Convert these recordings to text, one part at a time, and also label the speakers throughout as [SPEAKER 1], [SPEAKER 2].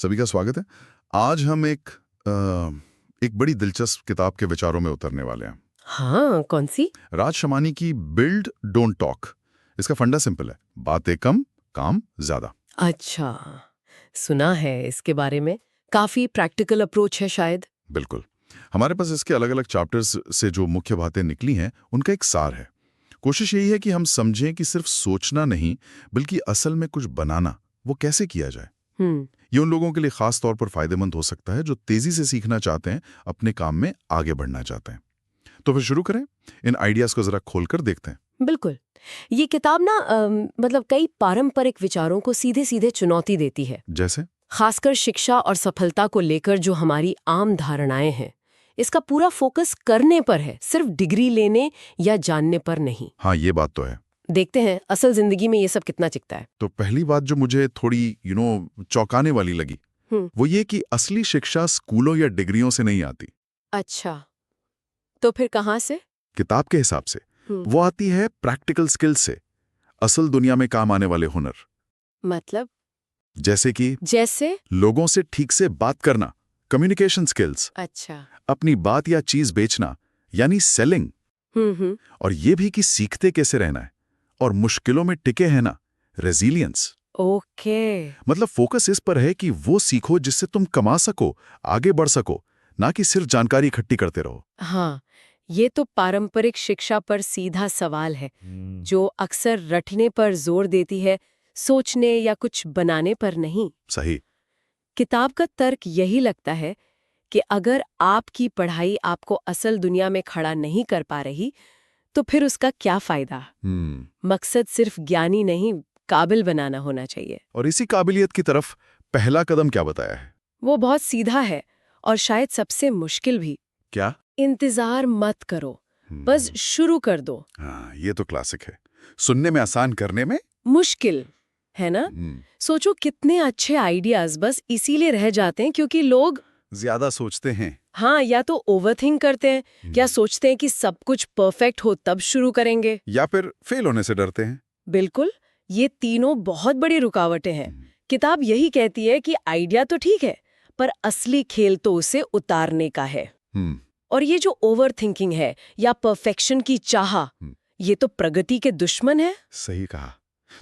[SPEAKER 1] सभी का स्वागत है। आज हम एक बड़ी दिलचस्प किताब के विचारों में उतरने वाले हैं।
[SPEAKER 2] हाँ, कौन सी?
[SPEAKER 1] राज शमानी की बिल्ड डोंट टॉक। इसका फंडा सिंपल है, बातें कम, काम ज्यादा।
[SPEAKER 2] अच्छा, सुना है इसके बारे में। काफी प्रैक्टिकल अप्रोच है शायद।
[SPEAKER 1] बिल्कुल। हमारे पास इसके अलग अलग चैप्टर्स से जो मुख्य बातें निकली हैं उनका एक सार है। कोशिश यही है कि हम समझें कि सिर्फ सोचना नहीं बल्कि असल में कुछ बनाना वो कैसे किया जाए। ये उन लोगों के लिए खास तौर पर फायदेमंद हो सकता है जो तेजी से सीखना चाहते हैं, अपने काम में आगे बढ़ना चाहते हैं। तो फिर शुरू करें, इन आइडियाज को जरा खोलकर देखते हैं।
[SPEAKER 2] बिल्कुल। ये किताब ना मतलब कई पारंपरिक विचारों को सीधे सीधे चुनौती देती है।
[SPEAKER 1] जैसे
[SPEAKER 2] खासकर शिक्षा और सफलता को लेकर जो हमारी आम धारणाएं हैं। इसका पूरा फोकस करने पर है, सिर्फ डिग्री लेने या जानने पर नहीं।
[SPEAKER 1] हाँ, ये बात तो है।
[SPEAKER 2] देखते हैं असल जिंदगी में ये सब कितना चिकता है।
[SPEAKER 1] तो पहली बात जो मुझे थोड़ी चौंकाने वाली लगी वो ये कि असली शिक्षा स्कूलों या डिग्रियों से नहीं आती।
[SPEAKER 2] अच्छा, तो फिर कहाँ से?
[SPEAKER 1] किताब के हिसाब से वो आती है प्रैक्टिकल स्किल्स से, असल दुनिया में काम आने वाले हुनर।
[SPEAKER 2] मतलब?
[SPEAKER 1] जैसे लोगों से ठीक से बात करना, कम्युनिकेशन स्किल्स।
[SPEAKER 2] अच्छा।
[SPEAKER 1] अपनी बात या चीज बेचना यानी सेलिंग। और ये भी कि सीखते कैसे रहना है और मुश्किलों में टिके है ना, रेजिलियंस।
[SPEAKER 2] ओके।
[SPEAKER 1] मतलब फोकस इस पर है कि वो सीखो जिससे तुम कमा सको, आगे बढ़ सको, ना कि सिर्फ जानकारी इकट्ठी करते रहो।
[SPEAKER 2] हाँ, ये तो पारंपरिक शिक्षा पर सीधा सवाल है, जो अक्सर रटने पर जोर देती है, सोचने या कुछ बनाने पर नहीं।
[SPEAKER 1] सही।
[SPEAKER 2] किताब का तर्क यही लगता है कि अगर आपकी पढ़ाई आपको असल दुनिया में खड़ा नहीं कर पा रही, तो फिर उसका क्या फायदा? मकसद सिर्फ ज्ञानी नहीं, काबिल बनाना होना चाहिए।
[SPEAKER 1] और इसी काबिलियत की तरफ पहला कदम क्या बताया है?
[SPEAKER 2] वो बहुत सीधा है और शायद सबसे मुश्किल भी।
[SPEAKER 1] क्या?
[SPEAKER 2] इंतजार मत करो, बस शुरू कर दो।
[SPEAKER 1] हाँ, ये तो क्लासिक है। सुनने में आसान, करने में
[SPEAKER 2] मुश्किल है ना? सोचो कितने अच्छे आइडियाज बस इसीलिए रह जाते हैं क्योंकि लोग
[SPEAKER 1] ज्यादा सोचते हैं।
[SPEAKER 2] हाँ, या तो ओवरथिंक करते हैं, या सोचते हैं कि सब कुछ परफेक्ट हो तब शुरू करेंगे,
[SPEAKER 1] या फिर फेल होने से डरते हैं।
[SPEAKER 2] बिल्कुल, ये तीनों बहुत बड़ी रुकावटें हैं। किताब यही कहती है कि आइडिया तो ठीक है, पर असली खेल तो उसे उतारने का है। और ये जो ओवरथिंकिंग है या परफेक्शन की चाह, ये तो प्रगति के दुश्मन है।
[SPEAKER 1] सही कहा।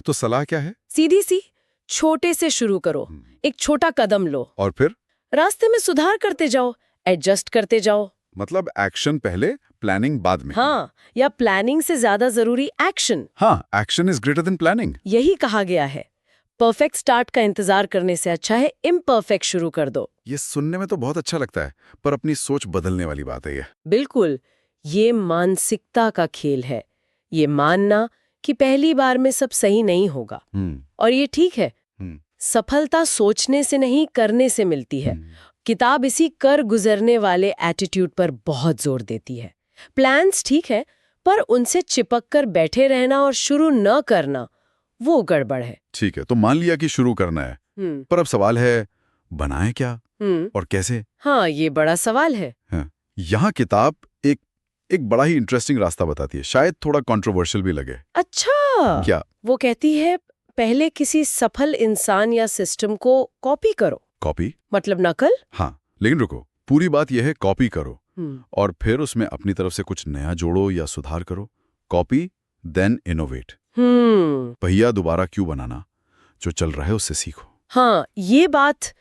[SPEAKER 1] तो सलाह क्या है?
[SPEAKER 2] सीधी सी, छोटे से शुरू करो, एक छोटा कदम लो
[SPEAKER 1] और फिर
[SPEAKER 2] रास्ते में सुधार करते जाओ, एडजस्ट करते जाओ।
[SPEAKER 1] मतलब एक्शन पहले, प्लानिंग बाद में।
[SPEAKER 2] हाँ, या प्लानिंग से ज्यादा जरूरी एक्शन।
[SPEAKER 1] हाँ, action is greater than planning.
[SPEAKER 2] यही कहा गया है। परफेक्ट स्टार्ट का इंतजार करने से अच्छा है इम्परफेक्ट शुरू कर दो।
[SPEAKER 1] ये सुनने में तो बहुत अच्छा लगता है, पर अपनी सोच बदलने वाली बात है ये।
[SPEAKER 2] बिल्कुल, ये मानसिकता का खेल है। ये मानना कि पहली बार में सब सही नहीं होगा, और ये ठीक है। सफलता सोचने से नहीं, करने से मिलती है। किताब इसी कर गुजरने वाले एटीट्यूड पर बहुत जोर देती है। प्लान्स ठीक है, पर उनसे चिपक कर बैठे रहना और शुरू न करना, वो गड़बड़ है।
[SPEAKER 1] ठीक है, तो मान लिया कि शुरू करना है, पर अब सवाल है बनाएं क्या और कैसे?
[SPEAKER 2] हाँ, ये बड़ा सवाल है।
[SPEAKER 1] हाँ, यहाँ किताब एक बड़ा ही इंटरेस्टिंग रास्ता बताती है, शायद थोड़ा कंट्रोवर्शियल भी लगे।
[SPEAKER 2] अच्छा,
[SPEAKER 1] क्या?
[SPEAKER 2] वो कहती है पहले किसी सफल इंसान या सिस्टम को कॉपी करो।
[SPEAKER 1] कॉपी
[SPEAKER 2] मतलब नकल?
[SPEAKER 1] हाँ, लेकिन रुको, पूरी बात यह है कॉपी करो और फिर उसमें अपनी तरफ से कुछ नया जोड़ो या सुधार करो। Copy then innovate. पहिया दोबारा क्यों बनाना, जो चल रहा है उससे सीखो।
[SPEAKER 2] हाँ, ये बात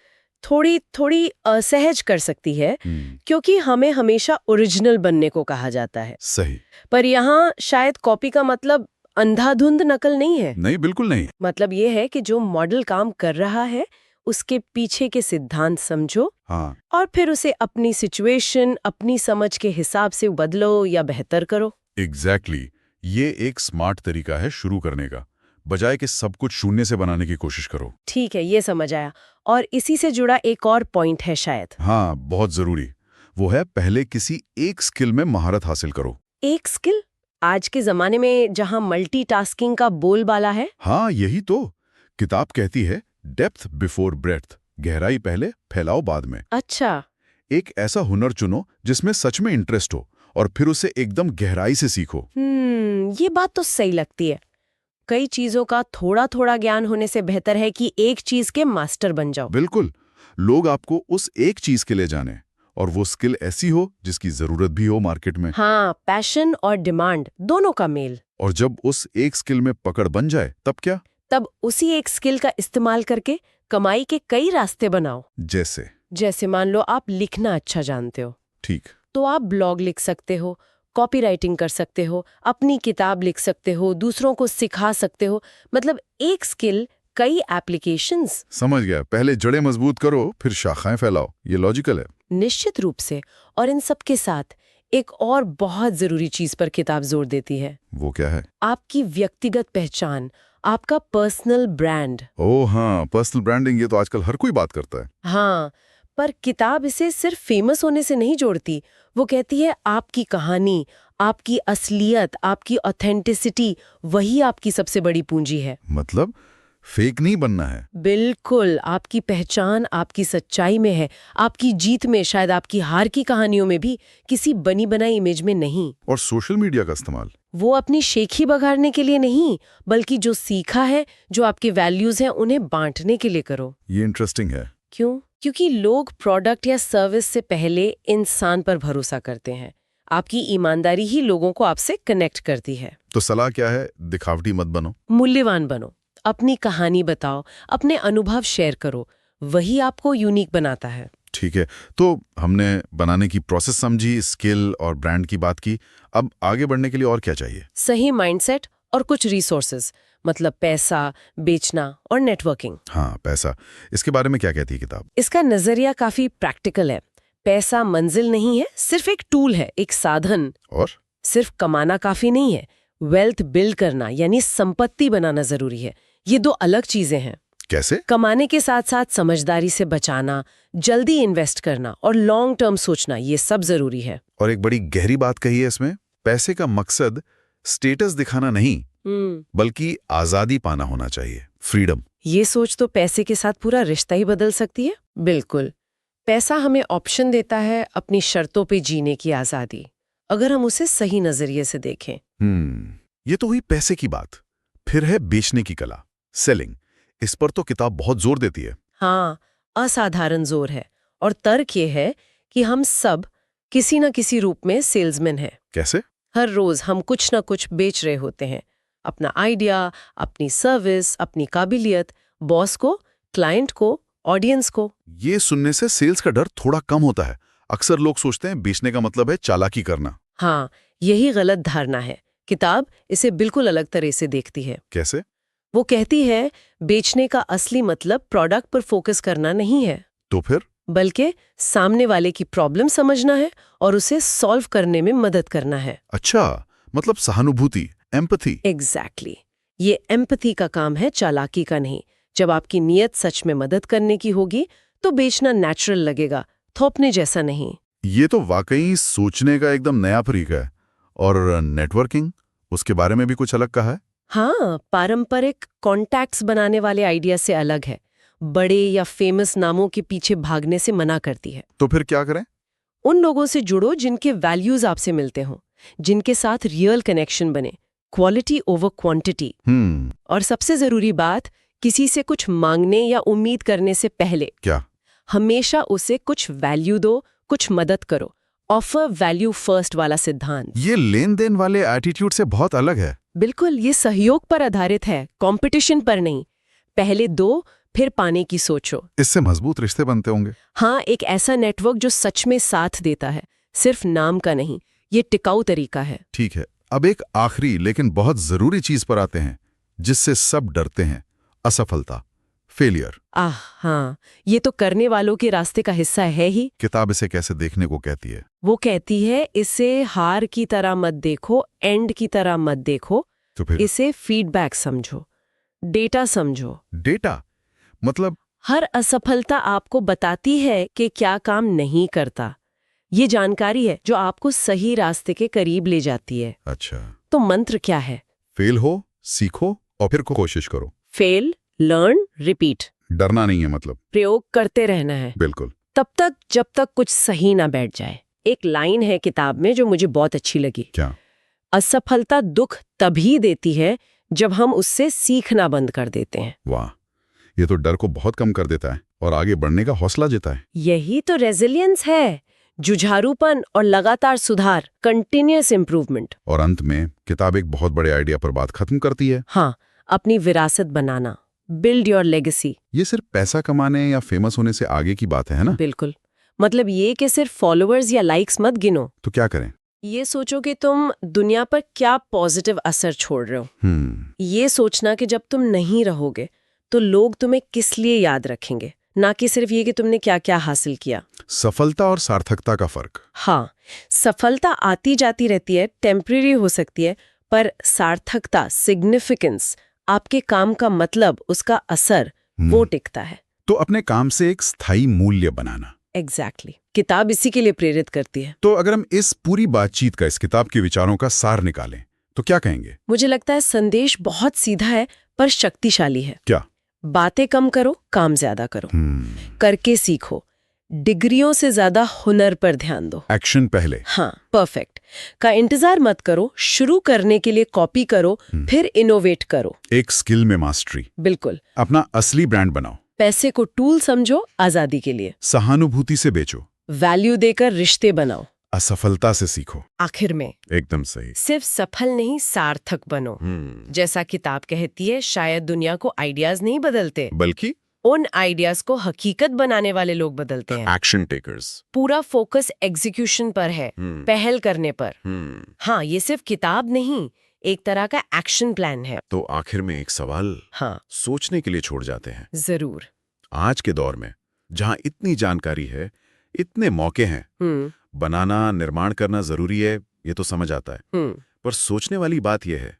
[SPEAKER 2] थोड़ी असहज कर सकती है, क्योंकि हमें हमेशा ओरिजिनल बनने को कहा जाता है।
[SPEAKER 1] सही।
[SPEAKER 2] पर यहाँ शायद कॉपी का मतलब अंधाधुंध नकल नहीं है।
[SPEAKER 1] नहीं, बिल्कुल नहीं।
[SPEAKER 2] मतलब ये है कि जो मॉडल काम कर रहा है उसके पीछे के सिद्धांत समझो,
[SPEAKER 1] हाँ,
[SPEAKER 2] और फिर उसे अपनी सिचुएशन, अपनी समझ के हिसाब से बदलो या बेहतर करो।
[SPEAKER 1] एग्जैक्टली। ये एक स्मार्ट तरीका है शुरू करने का, बजाय कि सब कुछ शून्य से बनाने की कोशिश करो।
[SPEAKER 2] ठीक है, ये समझ आया। और इसी से जुड़ा एक और पॉइंट है शायद।
[SPEAKER 1] हाँ, बहुत जरूरी। वो है पहले किसी एक स्किल में महारत हासिल करो।
[SPEAKER 2] एक स्किल? आज के जमाने में जहां मल्टीटास्किंग का बोलबाला है।
[SPEAKER 1] हाँ, यही तो किताब कहती है, डेप्थ बिफोर ब्रेड्थ, गहराई पहले, फैलाव बाद में।
[SPEAKER 2] अच्छा।
[SPEAKER 1] एक ऐसा हुनर चुनो जिसमें सच में इंटरेस्ट हो और फिर उसे एकदम गहराई से सीखो।
[SPEAKER 2] ये बात तो सही लगती है। कई चीजों का थोड़ा थोड़ा ज्ञान होने से बेहतर है कि एक चीज के मास्टर बन जाओ।
[SPEAKER 1] बिल्कुल। लोग आपको उस एक चीज के लिए जाने, और वो स्किल ऐसी हो जिसकी जरूरत भी हो मार्केट में।
[SPEAKER 2] हाँ, पैशन और डिमांड दोनों का मेल।
[SPEAKER 1] और जब उस एक स्किल में पकड़ बन जाए तब क्या?
[SPEAKER 2] तब उसी एक स्किल का इस्तेमाल करके कमाई के कई रास्ते बनाओ। जैसे मान लो आप लिखना अच्छा जानते हो,
[SPEAKER 1] ठीक,
[SPEAKER 2] तो आप ब्लॉग लिख सकते हो, कॉपीराइटिंग कर सकते हो, अपनी किताब लिख सकते हो, दूसरों को सिखा सकते हो। मतलब एक स्किल, कई एप्लीकेशंस।
[SPEAKER 1] समझ गया। पहले जड़ें मजबूत करो, फिर शाखाएं फैलाओ। ये लॉजिकल है।
[SPEAKER 2] निश्चित रूप से। और इन सब के साथ एक और बहुत जरूरी चीज पर किताब जोर देती है।
[SPEAKER 1] वो क्या है?
[SPEAKER 2] आपकी व्यक्तिगत पहचान, आपका पर्सनल ब्रांड।
[SPEAKER 1] ओह हाँ, पर्सनल ब्रांडिंग, ये तो आजकल हर कोई बात करता है।
[SPEAKER 2] हाँ, पर किताब इसे सिर्फ फेमस होने से नहीं जोड़ती। वो कहती है आपकी कहानी, आपकी असलियत, आपकी ऑथेंटिसिटी, वही आपकी सबसे बड़ी पूंजी है।
[SPEAKER 1] मतलब फेक नहीं बनना है।
[SPEAKER 2] बिल्कुल, आपकी पहचान आपकी सच्चाई में है, आपकी जीत में, शायद आपकी हार की कहानियों में भी, किसी बनी बनाई इमेज में नहीं।
[SPEAKER 1] और सोशल मीडिया का इस्तेमाल,
[SPEAKER 2] वो अपनी शेखी बघाड़ने के लिए नहीं, बल्कि जो सीखा है, जो आपके वैल्यूज हैं, उन्हें बांटने के लिए करो।
[SPEAKER 1] ये इंटरेस्टिंग है।
[SPEAKER 2] क्यों? क्योंकि लोग प्रोडक्ट या सर्विस से पहले इंसान पर भरोसा करते हैं। आपकी ईमानदारी ही लोगों को आपसे कनेक्ट करती है।
[SPEAKER 1] तो सलाह क्या है? दिखावटी मत बनो,
[SPEAKER 2] मूल्यवान बनो, अपनी कहानी बताओ, अपने अनुभव शेयर करो, वही आपको यूनिक बनाता है।
[SPEAKER 1] ठीक है। तो हमने बनाने की प्रोसेस समझी, स्किल और ब्रांड की बात की। अब आगे बढ़ने के लिए और क्या चाहिए?
[SPEAKER 2] सही माइंडसेट और कुछ रिसोर्सेज, मतलब पैसा, बेचना और नेटवर्किंग।
[SPEAKER 1] हाँ, पैसा, इसके बारे में क्या कहती है किताब?
[SPEAKER 2] इसका नजरिया काफी प्रैक्टिकल है। पैसा मंजिल नहीं है, सिर्फ एक टूल है, एक साधन।
[SPEAKER 1] और
[SPEAKER 2] सिर्फ कमाना काफी नहीं है, वेल्थ बिल्ड करना यानी संपत्ति बनाना जरूरी है। ये दो अलग चीजें हैं।
[SPEAKER 1] कैसे?
[SPEAKER 2] कमाने के साथ साथ समझदारी से बचाना, जल्दी इन्वेस्ट करना और लॉन्ग टर्म सोचना, ये सब जरूरी है।
[SPEAKER 1] और एक बड़ी गहरी बात कही है इसमें, पैसे का मकसद स्टेटस दिखाना नहीं, बल्कि आजादी पाना होना चाहिए, फ्रीडम।
[SPEAKER 2] ये सोच तो पैसे के साथ पूरा रिश्ता ही बदल सकती है। बिल्कुल, पैसा हमें ऑप्शन देता है अपनी शर्तों पे जीने की आजादी, अगर हम उसे सही नजरिए से देखें।
[SPEAKER 1] ये तो हुई पैसे की बात। फिर है बेचने की कला, सेलिंग। इस पर तो किताब बहुत जोर देती है।
[SPEAKER 2] हाँ, असाधारण जोर है। और तर्क ये है कि हम सब किसी न किसी रूप में सेल्समैन हैं।
[SPEAKER 1] कैसे?
[SPEAKER 2] हर रोज हम कुछ न कुछ बेच रहे होते हैं, अपना आइडिया, अपनी सर्विस, अपनी काबिलियत, बॉस को, क्लाइंट को, ऑडियंस को।
[SPEAKER 1] ये सुनने से सेल्स का डर थोड़ा कम होता है। अक्सर लोग सोचते हैं बेचने का मतलब है चालाकी करना।
[SPEAKER 2] हाँ, यही गलत धारणा है। किताब इसे बिल्कुल अलग तरह से देखती है।
[SPEAKER 1] कैसे?
[SPEAKER 2] वो कहती है बेचने का असली मतलब प्रोडक्ट पर फोकस करना नहीं है,
[SPEAKER 1] तो फिर?
[SPEAKER 2] बल्कि सामने वाले की प्रॉब्लम समझना है और उसे सॉल्व करने में मदद करना है।
[SPEAKER 1] अच्छा, मतलब सहानुभूति, एम्पैथी।
[SPEAKER 2] एग्जैक्टली। ये एम्पैथी का काम है, चालाकी का नहीं। जब आपकी नीयत सच में मदद करने की होगी तो बेचना नेचुरल लगेगा, थोपने जैसा नहीं।
[SPEAKER 1] ये तो वाकई सोचने का एकदम नया तरीका है। और नेटवर्किंग, उसके बारे में भी कुछ अलग कहा है?
[SPEAKER 2] हाँ, पारंपरिक कॉन्टैक्ट्स बनाने वाले आइडिया से अलग है। बड़े या फेमस नामों के पीछे भागने से मना करती है।
[SPEAKER 1] तो फिर क्या करें?
[SPEAKER 2] उन लोगों से जुड़ो जिनके वैल्यूज आपसे मिलते हों, जिनके साथ रियल कनेक्शन बने, क्वालिटी ओवर क्वांटिटी। और सबसे जरूरी बात, किसी से कुछ मांगने या उम्मीद करने से पहले
[SPEAKER 1] क्या?
[SPEAKER 2] हमेशा उसे कुछ वैल्यू दो, कुछ मदद करो। ऑफर वैल्यू फर्स्ट वाला सिद्धांत।
[SPEAKER 1] ये लेन देन वाले एटीट्यूड से बहुत अलग है।
[SPEAKER 2] बिल्कुल, ये सहयोग पर आधारित है, कंपटीशन पर नहीं। पहले दो, फिर पाने की सोचो।
[SPEAKER 1] इससे मजबूत रिश्ते बनते होंगे।
[SPEAKER 2] हाँ, एक ऐसा नेटवर्क जो सच में साथ देता है, सिर्फ नाम का नहीं। ये टिकाऊ तरीका है।
[SPEAKER 1] ठीक है, अब एक आखिरी लेकिन बहुत जरूरी चीज पर आते हैं, जिससे सब डरते हैं, असफलता, फेलियर।
[SPEAKER 2] हाँ, ये तो करने वालों के रास्ते का हिस्सा है ही।
[SPEAKER 1] किताब इसे कैसे देखने को कहती है?
[SPEAKER 2] वो कहती है इसे हार की तरह मत देखो, एंड की तरह मत देखो।
[SPEAKER 1] तो फिर?
[SPEAKER 2] इसे फीडबैक समझो, डेटा समझो।
[SPEAKER 1] डेटा मतलब?
[SPEAKER 2] हर असफलता आपको बताती है कि क्या काम नहीं करता। ये जानकारी है जो आपको सही रास्ते के करीब ले जाती है।
[SPEAKER 1] अच्छा,
[SPEAKER 2] तो मंत्र क्या है?
[SPEAKER 1] फेल हो, सीखो और फिर कोशिश करो।
[SPEAKER 2] Fail, learn, repeat.
[SPEAKER 1] डरना नहीं है मतलब?
[SPEAKER 2] प्रयोग करते रहना है,
[SPEAKER 1] बिल्कुल।
[SPEAKER 2] तब तक जब तक कुछ सही ना बैठ जाए। एक लाइन है किताब में जो मुझे बहुत अच्छी लगी।
[SPEAKER 1] क्या?
[SPEAKER 2] असफलता दुख तभी देती है जब हम उससे सीखना बंद कर देते हैं।
[SPEAKER 1] वाह, ये तो डर को बहुत कम कर देता है। और आगे बढ़ने का हौसला देता है।
[SPEAKER 2] यही तो रेजिलियंस है, जुझारूपन और लगातार सुधार, कंटिन्यूअस इम्प्रूवमेंट।
[SPEAKER 1] और अंत में किताब एक बहुत बड़े आइडिया पर बात खत्म करती है।
[SPEAKER 2] हाँ, अपनी विरासत बनाना, बिल्ड योर लेगेसी।
[SPEAKER 1] ये सिर्फ पैसा कमाने या फेमस होने से आगे की बात है ना?
[SPEAKER 2] बिल्कुल। मतलब ये कि सिर्फ फॉलोअर्स या लाइक्स मत गिनो।
[SPEAKER 1] तो क्या करें?
[SPEAKER 2] ये सोचो कि तुम दुनिया पर क्या पॉजिटिव असर छोड़ रहे हो। ये सोचना कि जब तुम नहीं रहोगे तो लोग तुम्हें किस लिए याद रखेंगे, ना कि सिर्फ ये कि तुमने क्या क्या हासिल किया।
[SPEAKER 1] सफलता और सार्थकता का फर्क।
[SPEAKER 2] हाँ, सफलता आती जाती रहती है, टेम्परेरी हो सकती है, पर सार्थकता, सिग्निफिकेंस, आपके काम का मतलब, उसका असर, वो टिकता है।
[SPEAKER 1] तो अपने काम से एक स्थायी मूल्य बनाना।
[SPEAKER 2] एग्जैक्टली। किताब इसी के लिए प्रेरित करती है।
[SPEAKER 1] तो अगर हम इस पूरी बातचीत का, इस किताब के विचारों का सार निकालें तो क्या कहेंगे?
[SPEAKER 2] मुझे लगता है संदेश बहुत सीधा है पर शक्तिशाली है।
[SPEAKER 1] क्या?
[SPEAKER 2] बातें कम करो, काम ज्यादा करो। करके सीखो। डिग्रियों से ज्यादा हुनर पर ध्यान दो।
[SPEAKER 1] एक्शन पहले।
[SPEAKER 2] हाँ, परफेक्ट। का इंतजार मत करो, शुरू करने के लिए कॉपी करो, फिर इनोवेट करो।
[SPEAKER 1] एक स्किल में मास्टरी।
[SPEAKER 2] बिल्कुल।
[SPEAKER 1] अपना असली ब्रांड बनाओ।
[SPEAKER 2] पैसे को टूल समझो, आजादी के लिए।
[SPEAKER 1] सहानुभूति से बेचो।
[SPEAKER 2] वैल्यू देकर रिश्ते बनाओ।
[SPEAKER 1] असफलता से सीखो।
[SPEAKER 2] आखिर में
[SPEAKER 1] एकदम सही।
[SPEAKER 2] सिर्फ सफल नहीं, सार्थक बनो। जैसा किताब कहती है, शायद दुनिया को आइडियाज नहीं बदलते,
[SPEAKER 1] बल्कि
[SPEAKER 2] उन आइडियाज को हकीकत बनाने वाले लोग बदलते हैं।
[SPEAKER 1] Action takers.
[SPEAKER 2] पूरा फोकस एग्जीक्यूशन पर है, पहल करने पर। हाँ, ये सिर्फ किताब नहीं, एक तरह का एक्शन प्लान है।
[SPEAKER 3] तो आखिर में एक सवाल
[SPEAKER 2] हाँ,
[SPEAKER 3] सोचने के लिए छोड़ जाते हैं।
[SPEAKER 2] जरूर।
[SPEAKER 3] आज के दौर में जहां इतनी जानकारी है, इतने मौके हैं, बनाना, निर्माण करना जरूरी है, ये तो समझ आता है। पर सोचने वाली बात यह है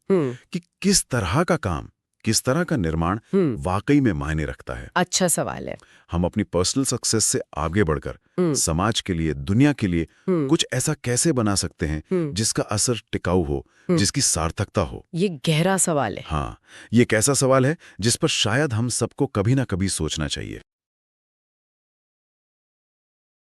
[SPEAKER 3] कि किस तरह का काम, किस तरह का निर्माण वाकई में मायने रखता है।
[SPEAKER 2] अच्छा सवाल है।
[SPEAKER 3] हम अपनी पर्सनल सक्सेस से आगे बढ़कर समाज के लिए, दुनिया के लिए कुछ ऐसा कैसे बना सकते हैं जिसका असर टिकाऊ हो, जिसकी सार्थकता हो?
[SPEAKER 2] ये गहरा सवाल है।
[SPEAKER 3] हाँ, ये कैसा सवाल है जिस पर शायद हम सबको कभी ना कभी सोचना चाहिए।